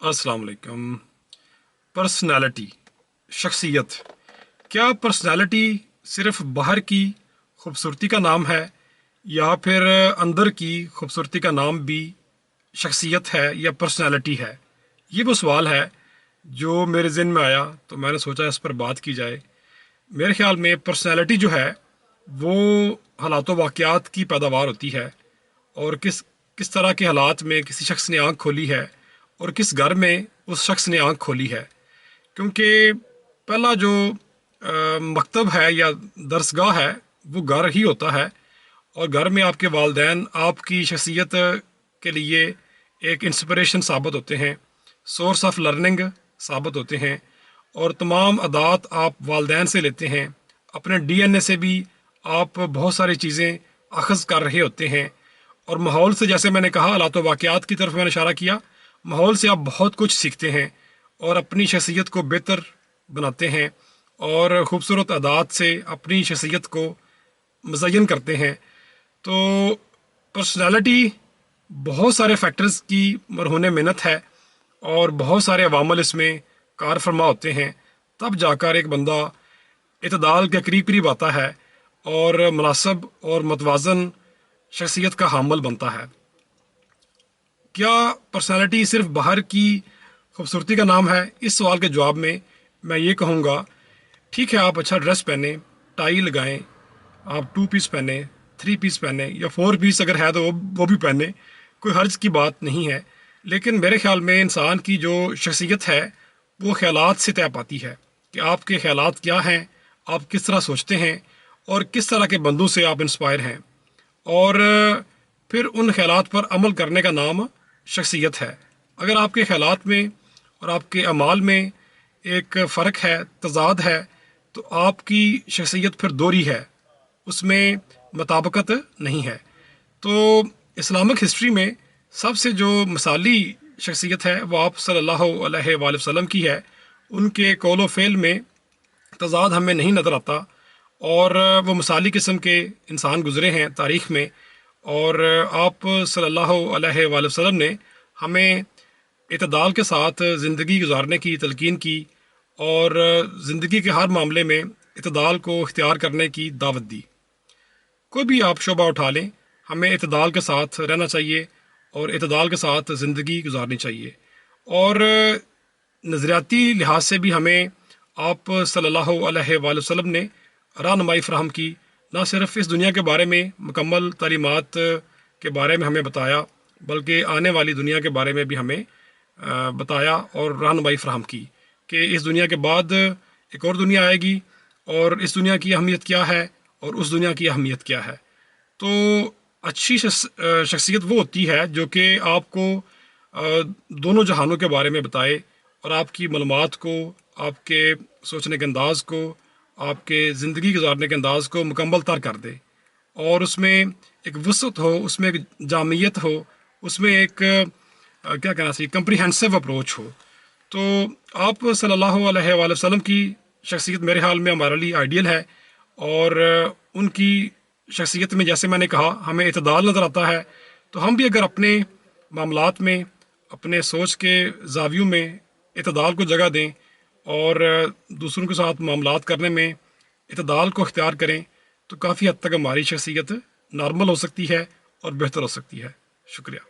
अस्सलाम वालेकुम। पर्सनालिटी, शख्सियत। क्या पर्सनालिटी सिर्फ बाहर की खूबसूरती का नाम है या फिर अंदर की खूबसूरती का नाम भी शख्सियत है या पर्सनालिटी है? ये वो सवाल है जो मेरे ज़हन में आया तो मैंने सोचा इस पर बात की जाए। मेरे ख्याल में पर्सनालिटी जो है वो हालात वाक़यात की पैदावार होती है, और किस किस तरह के हालात में किसी शख्स ने आँख खोली है और किस घर में उस शख्स ने आँख खोली है। क्योंकि पहला जो मकतब है या दरसगाह है वो घर ही होता है, और घर में आपके वालदैन आपकी शख्सियत के लिए एक इंस्पिरेशन साबित होते हैं, सोर्स ऑफ लर्निंग साबित होते हैं। और तमाम अदात आप वालदैन से लेते हैं, अपने डीएनए से भी आप बहुत सारी चीज़ें अखज़ कर रहे होते हैं। और माहौल से, जैसे मैंने कहा, हालात वाक़यात की तरफ मैंने इशारा किया, माहौल से आप बहुत कुछ सीखते हैं और अपनी शख्सियत को बेहतर बनाते हैं और ख़ूबसूरत अदात से अपनी शख्सियत को मज़य्यन करते हैं। तो पर्सनालिटी बहुत सारे फैक्टर्स की मरहून मिन्नत है और बहुत सारे अवामल इसमें कार फरमा होते हैं, तब जाकर एक बंदा इतदाल के करीब करीब आता है और मुनासब और मतवाज़न शख्सियत का हामिल बनता है। क्या पर्सनालिटी सिर्फ बाहर की खूबसूरती का नाम है? इस सवाल के जवाब में मैं ये कहूँगा, ठीक है, आप अच्छा ड्रेस पहने, टाई लगाएं, आप 2 पीस पहने, 3 पीस पहने या 4 पीस अगर है तो वो भी पहने, कोई हर्ज की बात नहीं है। लेकिन मेरे ख्याल में इंसान की जो शख्सियत है वो ख्यालात से तय पाती है कि आपके ख्यालात क्या हैं, आप किस तरह सोचते हैं और किस तरह के बंदों से आप इंस्पायर हैं। और फिर उन ख्यालात पर अमल करने का नाम शख्सियत है। अगर आपके ख्यालात में और आपके अमाल में एक फ़र्क है, तज़ाद है, तो आपकी शख्सियत फिर दोहरी है, उसमें मुताबिकत नहीं है। तो इस्लामिक हिस्ट्री में सबसे जो मिसाली शख्सियत है वो आप सल्लल्लाहु अलैहि वसल्लम की है। उनके कौल व फ़ेल में तज़ाद हमें नहीं नज़र आता, और वो मिसाली किस्म के इंसान गुज़रे हैं तारीख़ में। और आप सल्लल्लाहु अलैहि वसल्लम ने हमें इतदाल के साथ ज़िंदगी गुजारने की तलकीन की और ज़िंदगी के हर मामले में इतदाल को इख्तियार करने की दावत दी। कोई भी आप शोबा उठा लें, हमें इतदाल के साथ रहना चाहिए और इतदाल के साथ ज़िंदगी गुजारनी चाहिए। और नज़रियाती लिहाज से भी हमें आप सल्लल्लाहु अलैहि वसल्लम ने रहनुमाई फ़राहम की। ना सिर्फ इस दुनिया के बारे में मुकम्मल तालीमात के बारे में हमें बताया, बल्कि आने वाली दुनिया के बारे में भी हमें बताया और रहनुमाई फ़राहम की कि इस दुनिया के बाद एक और दुनिया आएगी और इस दुनिया की अहमियत क्या है और उस दुनिया की अहमियत क्या है। तो अच्छी शख्सियत वो होती है जो कि आपको दोनों जहानों के बारे में बताए और आपकी मालूमात को, आपके सोचने के अंदाज़ को, आपके ज़िंदगी गुजारने के अंदाज़ को मुकम्मल तर कर दे, और उसमें एक वसअत हो, उसमें एक जामियत हो, उसमें एक क्या कहना चाहिए, कम्प्रीहेंसिव अप्रोच हो। तो आप सल्लल्लाहु अलैहि वसल्लम की शख्सियत मेरे ख्याल में हमारे लिए आइडियल है। और उनकी शख्सियत में, जैसे मैंने कहा, हमें इतदाल नज़र आता है। तो हम भी अगर अपने मामलात में, अपने सोच के ज़ावियों में इतदाल को जगह दें और दूसरों के साथ मामलात करने में इतदाल को इख्तियार करें, तो काफ़ी हद तक हमारी शख्सियत नॉर्मल हो सकती है और बेहतर हो सकती है। शुक्रिया।